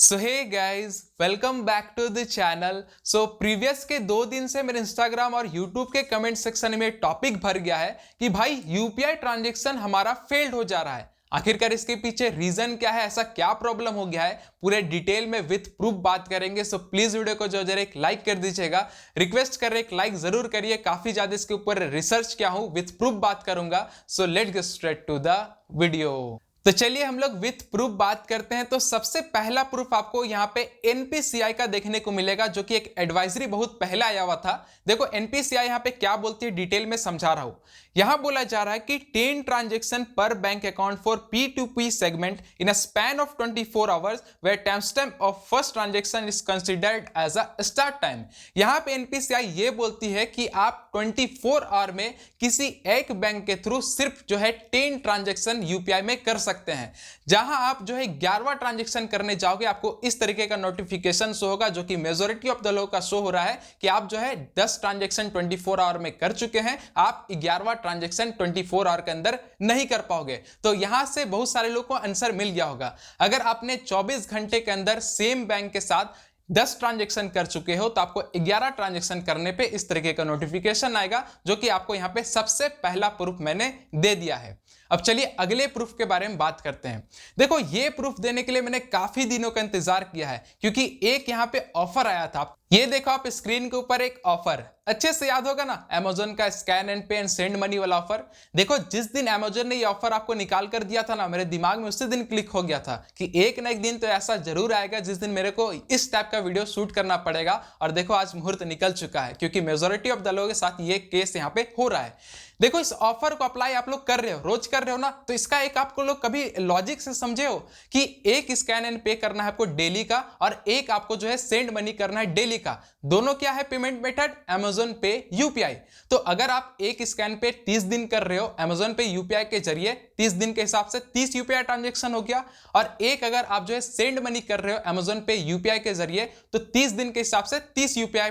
So hey guys, welcome back to the channel. Previous के 2 दिन से मेरे इंस्टाग्राम और यूट्यूब के कमेंट सेक्शन में टॉपिक भर गया है कि भाई यूपीआई ट्रांजैक्शन हमारा फेल्ड हो जा रहा है। आखिरकार इसके पीछे रीजन क्या है, ऐसा क्या प्रॉब्लम हो गया है, पूरे डिटेल में विथ प्रूफ बात करेंगे। सो प्लीज वीडियो को जो जरा एक लाइक कर दीजिएगा। रिक्वेस्ट कर रहे एक लाइक जरूर करिए, काफी ज्यादा इसके ऊपर रिसर्च किया हूं, विथ प्रूफ बात करूंगा। So let's get straight to the video. तो चलिए हम लोग विथ प्रूफ बात करते हैं। तो सबसे पहला प्रूफ आपको यहाँ पे एनपीसीआई का देखने को मिलेगा, जो कि एक एडवाइजरी बहुत पहले आया हुआ था। देखो एनपीसीआई यहाँ पे क्या बोलती है, डिटेल में समझा रहा हूं। यहां बोला जा रहा है कि 10 ट्रांजेक्शन पर bank account for P2P segment in a span of 24 hours where time stamp of first transaction is considered as a start time. यहां पे एनपीसीआई ये बोलती है कि आप 24 आवर में किसी एक बैंक के थ्रू सिर्फ जो है 10 ट्रांजेक्शन यूपीआई में कर सकते हैं। जहां आप जो है 11वां ट्रांजेक्शन करने जाओगे, आपको इस तरीके का नोटिफिकेशन शो होगा, जो कि मेजॉरिटी ऑफ द लोगों का शो हो रहा है कि आप जो है 10 ट्रांजेक्शन 24 आवर में कर चुके हैं, आप 11वां ट्रांजेक्शन 24 आवर के अंदर नहीं कर पाओगे। तो यहां से बहुत सारे लोगों को आंसर मिल गया होगा। अगर आपने 24 घंटे के अंदर सेम बैंक के साथ 10 ट्रांजेक्शन कर चुके हो तो आपको 11 ट्रांजेक्शन करने पे इस तरीके का नोटिफिकेशन आएगा, जो कि आपको यहां पे सबसे पहला प्रूफ मैंने दे दिया है। अब चलिए अगले प्रूफ के बारे में बात करते हैं। देखो ये प्रूफ देने के लिए मैंने काफी दिनों का इंतजार किया है, क्योंकि एक यहां पे ऑफर आया था। ये देखो आप स्क्रीन के ऊपर एक ऑफर अच्छे से याद होगा ना, अमेजोन का स्कैन एंड पे एंड सेंड मनी वाला ऑफर। देखो जिस दिन अमेजोन ने ये ऑफर आपको निकाल कर दिया था ना, मेरे दिमाग में उसी दिन क्लिक हो गया था कि एक ना एक दिन तो ऐसा जरूर आएगा जिस दिन मेरे को इस टाइप का वीडियो शूट करना पड़ेगा। और देखो आज मुहूर्त निकल चुका है, क्योंकि मेजोरिटी ऑफ द लोगों के साथ ये केस यहाँ पे हो रहा है। देखो इस ऑफर को अप्लाई आप लोग कर रहे हो, रोज कर रहे हो ना, तो इसका एक आपको लोग कभी लॉजिक से समझे हो कि एक स्कैन एंड पे करना है आपको डेली का, और एक आपको जो है सेंड मनी करना है डेली का। दोनों क्या है पेमेंट मेथड, अमेजोन पे यूपीआई। तो अगर आप एक स्कैन पे 30 दिन कर रहे हो अमेजोन पे यूपीआई के जरिए, 30 दिन के हिसाब से 30 यूपीआई ट्रांजेक्शन हो गया। और एक अगर आप जो है सेंड मनी कर रहे हो अमेजोन पे यूपीआई के जरिए, तो 30 दिन के हिसाब से 30 यूपीआई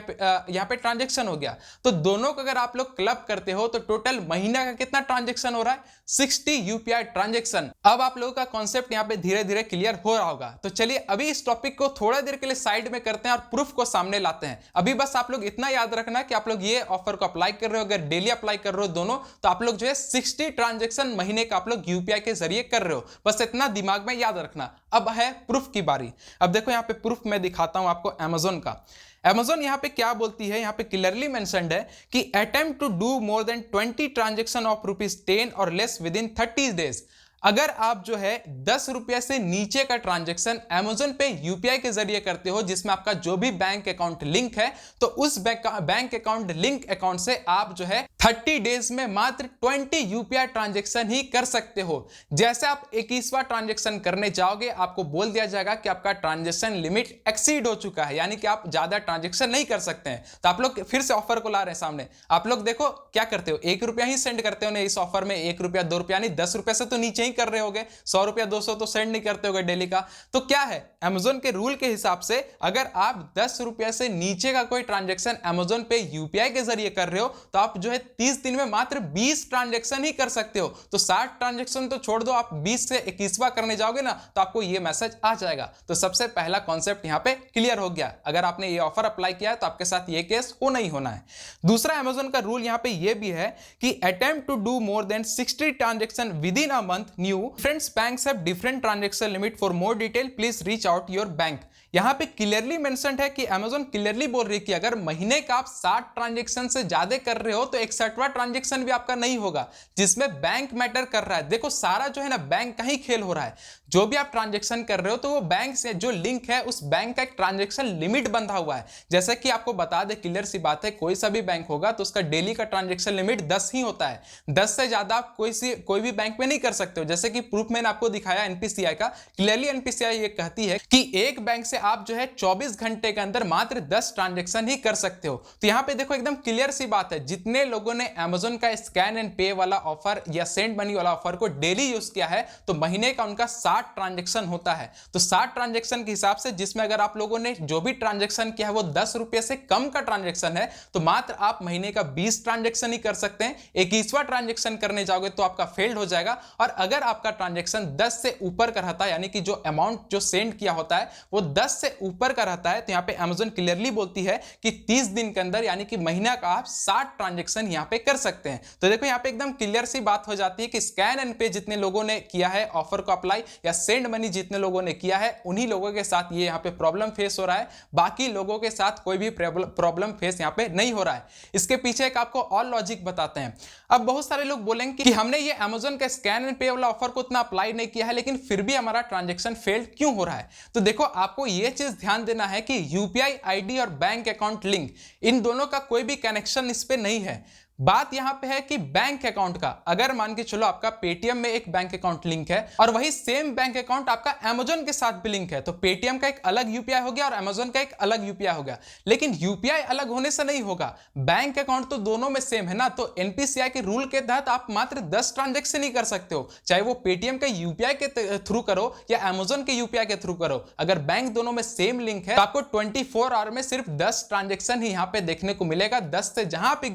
यहां पे ट्रांजेक्शन हो गया। तो दोनों को अगर आप लोग क्लब करते हो तो टोटल महीना का कितना ट्रांजेक्शन हो रहा है, 60 यूपीआई ट्रांजेक्शन। अब आप लोगों का कॉन्सेप्ट यहां पे धीरे धीरे क्लियर हो रहा होगा। तो चलिए अभी इस टॉपिक को थोड़ा देर के लिए साइड में करते हैं और प्रूफ को सामने लाते हैं। अभी बस आप लोग इतना याद रखना कि आप लोग ये ऑफर को अप्लाई कर रहे हो, अगर डेली अप्लाई कर रहे हो दोनों, तो आप लोग जो है 60 ट्रांजेक्शन महीने का आप लोग यूपीआई के जरिए कर रहे हो। बस इतना दिमाग में याद रखना। अब है प्रूफ की बारी। अब देखो यहां पे प्रूफ मैं दिखाता हूं आपको अमेजोन का। अमेजोन यहां पे क्या बोलती है, यहां पे क्लियरली मेंशन्ड है कि attempt to do more than 20 transaction of ₹10 और लेस विद इन 30 डेज। अगर आप जो है 10 रुपए से नीचे का ट्रांजेक्शन अमेजोन पे यूपीआई के जरिए करते हो, जिसमें आपका जो भी बैंक अकाउंट लिंक है, तो उस बैंक अकाउंट लिंक अकाउंट से आप जो है 30 डेज में मात्र 20 यूपीआई ट्रांजेक्शन ही कर सकते हो। जैसे आप 21वां ट्रांजेक्शन करने जाओगे, आपको बोल दिया जाएगा कि आपका ट्रांजेक्शन लिमिट एक्सीड हो चुका है, यानी कि आप ज्यादा ट्रांजेक्शन नहीं कर सकते हैं। तो आप लोग फिर से ऑफर को ला रहे हैं सामने। आप लोग देखो क्या करते हो, 1 रुपया ही सेंड करते हो ना इस ऑफर में, 1 रुपया 2 रुपया नहीं, 10 रुपये से तो नीचे कर रहे होगे, 100 रुपया 200 तो सेंड नहीं करते होगे डेली का। तो क्या है अमेजोन के रूल के हिसाब से, अगर आप 10 रुपया से नीचे का कोई ट्रांजेक्शन अमेजोन पे यूपीआई के जरिए कर रहे हो, तो आप जो है 30 दिन में मात्र 20 ट्रांजेक्शन ही कर सकते हो। तो 60 ट्रांजेक्शन तो छोड़ दो, आप 20 से 21वां करने जाओगे ना, तो आपको यह मैसेज आ जाएगा। तो सबसे पहला कॉन्सेप्ट यहां पे क्लियर हो गया। अगर आपने ये ऑफर अप्लाई किया है तो आपके साथ ये केस होना ही होना है। दूसरा अमेजोन का रूल यहां पे ये भी है कि attempt to do more than 60 transaction within a month new Different banks have different transaction limit. For more detail, please reach out your bank. यहां पे क्लियरली मेंशन्ड है कि अमेजोन क्लियरली बोल रही है कि अगर महीने का आप 60 ट्रांजेक्शन से ज्यादा कर रहे हो तो 61वां ट्रांजेक्शन भी आपका नहीं होगा, जिसमें बैंक मैटर कर रहा है। देखो सारा जो है ना बैंक का ही खेल हो रहा है। जो भी आप ट्रांजेक्शन कर रहे हो तो वो बैंक से जो लिंक है, उस बैंक का एक ट्रांजेक्शन लिमिट बंधा हुआ है। जैसे कि आपको बता दे, क्लियर सी बात है, कोई सा भी बैंक होगा तो उसका डेली का ट्रांजेक्शन लिमिट 10 ही होता है। 10 से ज्यादा आप कोई भी बैंक में नहीं कर सकते हो। जैसे कि प्रूफ मैंने आपको दिखाया एनपीसीआई का, क्लियरली एनपीसीआई ये कहती है कि एक बैंक से आप जो है 24 घंटे के अंदर मात्र 10 ट्रांजेक्शन ही कर सकते हो। तो यहां पे देखो एकदम क्लियर सी बात है, जितने लोगों ने Amazon का स्कैन एंड पे वाला ऑफर या सेंड मनी वाला ऑफर को डेली यूज किया है तो महीने का उनका 60 ट्रांजेक्शन होता है। तो 60 ट्रांजेक्शन के हिसाब से, जिसमें अगर आप लोगों ने जो भी ट्रांजेक्शन किया है वो 10 रुपए से कम का ट्रांजेक्शन है, तो मात्र आप महीने का 20 ट्रांजेक्शन ही कर सकते हैं। 21वां ट्रांजेक्शन करने जाओगे तो आपका फेल्ड हो जाएगा। और अगर आपका ट्रांजेक्शन 10 से ऊपर का रहता है, यानी कि जो अमाउंट जो सेंड किया होता है वो 10 से ऊपर का रहता है, तो यहां पे Amazon क्लियरली बोलती है कि 30 दिन के अंदर, यानी कि महीना का आप 60 ट्रांजेक्शन यहां पे कर सकते हैं। तो देखो यहां पे एकदम क्लियर सी बात हो जाती है कि स्कैन एंड पे जितने लोगों ने किया है ऑफर को अप्लाई, या सेंड मनी जितने लोगों ने किया है, उन्हीं लोगों के साथ ये यहां पे प्रॉब्लम फेस हो रहा है। बाकी लोगों के साथ कोई भी प्रॉब्लम फेस यहां पे नहीं हो रहा है। इसके पीछे एक आपको और लॉजिक बताते हैं। अब बहुत सारे लोग बोलेंगे कि हमने ये Amazon का स्कैन एंड पे वाला ऑफर को उतना अप्लाई नहीं किया है, लेकिन फिर भी हमारा ट्रांजेक्शन फेल्ड क्यों हो रहा है। तो देखो आपको ये चीज ध्यान देना है कि यूपीआई आईडी और बैंक अकाउंट लिंक, इन दोनों का कोई भी कनेक्शन इस पे नहीं है। बात यहां पे है कि बैंक अकाउंट का, अगर मान के चलो आपका पेटीएम में एक बैंक अकाउंट लिंक है और वही सेम बैंक अकाउंट आपका Amazon के साथ भी लिंक है, तो पेटीएम का एक अलग यूपीआई हो गया और Amazon का एक अलग यूपीआई हो गया। लेकिन यूपीआई अलग होने से नहीं होगा, बैंक अकाउंट तो दोनों में सेम है ना। तो एनपीसीआई के रूल के तहत आप मात्र 10 ट्रांजेक्शन ही कर सकते हो, चाहे वो पेटीएम के यूपीआई के थ्रू करो या Amazon के यूपीआई के थ्रू करो। अगर बैंक दोनों में सेम लिंक है तो आपको 24 आवर में सिर्फ 10 ट्रांजेक्शन ही यहां पे देखने को मिलेगा। 10 से जहां पे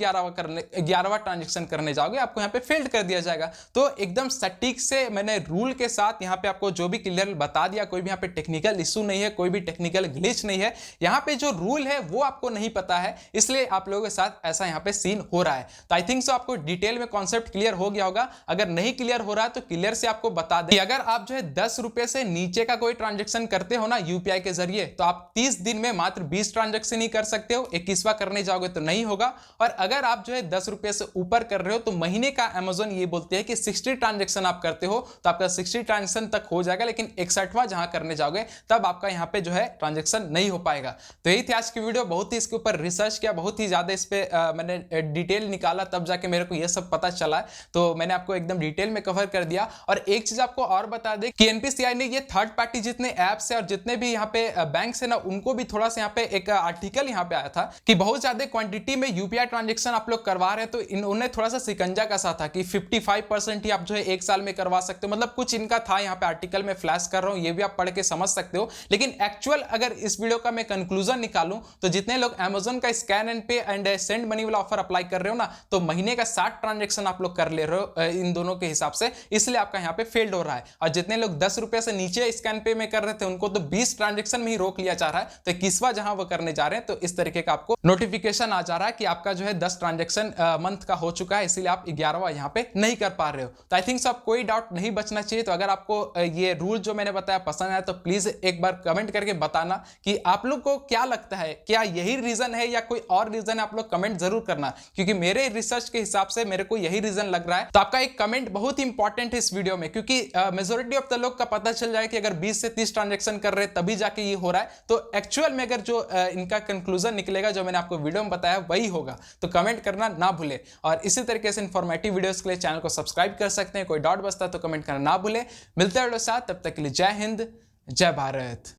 11वां ट्रांजेक्शन करने जाओगे आपको यहां पे फेल्ड कर दिया जाएगा। तो एकदम सटीक से मैंने रूल के साथ यहां पे आपको जो भी क्लियर बता दिया, कोई भी यहां पे टेक्निकल इशू नहीं है, कोई भी टेक्निकल ग्लिच नहीं है। यहां पे जो रूल है वो आपको नहीं पता है, इसलिए आप लोगों के साथ ऐसा यहां पे सीन हो रहा है। तो आई थिंक सो आपको डिटेल में कॉन्सेप्ट क्लियर हो गया होगा। अगर नहीं क्लियर हो रहा है तो क्लियर से आपको बता दें कि अगर आप जो है 10 रुपए से नीचे का कोई ट्रांजेक्शन करते हो ना यूपीआई के जरिए, तो आप 30 दिन में मात्र 20 ट्रांजेक्शन ही कर सकते हो। 21वां करने जाओगे तो नहीं होगा। और अगर आप जो है 10 रुपए से ऊपर कर रहे हो तो महीने का Amazon ये बोलते हैं कि 60 ट्रांजेक्शन आप करते हो तो आपका 60 ट्रांजेक्शन तक हो जाएगा, लेकिन 61वां जहां करने जाओगे तब आपका यहां पे जो है ट्रांजेक्शन नहीं हो पाएगा। तो यही थी आज की वीडियो। बहुत ही इसके ऊपर रिसर्च किया, बहुत ही ज्यादा इस पे मैंने डिटेल निकाला, तब जाके मेरे को ये सब पता चला। तो मैंने आपको एकदम डिटेल में कवर कर दिया। और एक चीज आपको और बता दें कि एनपीसीआई ने ये थर्ड पार्टी जितने एप्स है और जितने भी यहाँ पे बैंक है ना, उनको भी थोड़ा सा यहाँ पे एक आर्टिकल यहाँ पे आया था कि बहुत ज्यादा क्वांटिटी में यूपीआई ट्रांजेक्शन आप लोग करवा रहे हैं, तो इन्होंने थोड़ा सा सिकंजा का सा था कि 55% ही आप जो है एक साल में करवा सकते हो। मतलब कुछ इनका था यहाँ पे आर्टिकल में फ्लैश कर रहा हूं, ये भी आप पढ़ के समझ सकते हो। लेकिन एक्चुअल अगर इस वीडियो का मैं कंक्लूजन निकालूं तो जितने लोग Amazon का स्कैन एंड पे एंड सेंड मनी वाला ऑफर अप्लाई कर रहे हो ना, तो महीने का 60 ट्रांजेक्शन आप लोग कर ले रहे हो इन दोनों के हिसाब से, इसलिए आपका यहाँ पे फेल्ड हो रहा है। और जितने लोग 10 रुपए से नीचे स्कैन पे में कर रहे थे उनको तो 20 ट्रांजेक्शन में ही रोक लिया जा रहा है। तो 21वां जहां वो करने जा रहे हैं तो इस तरीके का आपको नोटिफिकेशन आ जा रहा है कि आपका जो है 10 ट्रांजेक्शन मंथ का हो चुका है, इसलिए आप 11वां यहाँ पे नहीं कर पा रहे हो। तो आई थिंक सो आप कोई डाउट नहीं बचना चाहिए। तो अगर आपको ये रूल जो मैंने बताया पसंद आया तो प्लीज एक बार कमेंट करके बताना कि आप लोग को क्या लगता है, क्या यही रीजन है या कोई और रीजन है। आप लोग कमेंट जरूर करना, क्योंकि मेरे रिसर्च के हिसाब से मेरे को यही रीजन लग रहा है। तो आपका एक कमेंट बहुत ही इंपॉर्टेंट है इस वीडियो में, क्योंकि मेजोरिटी ऑफ द लोग का पता चल जाए कि अगर 20 से 30 ट्रांजेक्शन कर रहे तभी जाके ये हो रहा है। तो एक्चुअल में अगर जो इनका कंक्लूजन निकलेगा जो मैंने आपको वीडियो में बताया वही होगा। तो कमेंट करना ना भूले और इसी तरीके से इंफॉर्मेटिव वीडियोस के लिए चैनल को सब्सक्राइब कर सकते हैं। कोई डाउट बचता है तो कमेंट करना ना भूले। मिलते हैं साथ, तब तक के लिए जय हिंद, जय भारत।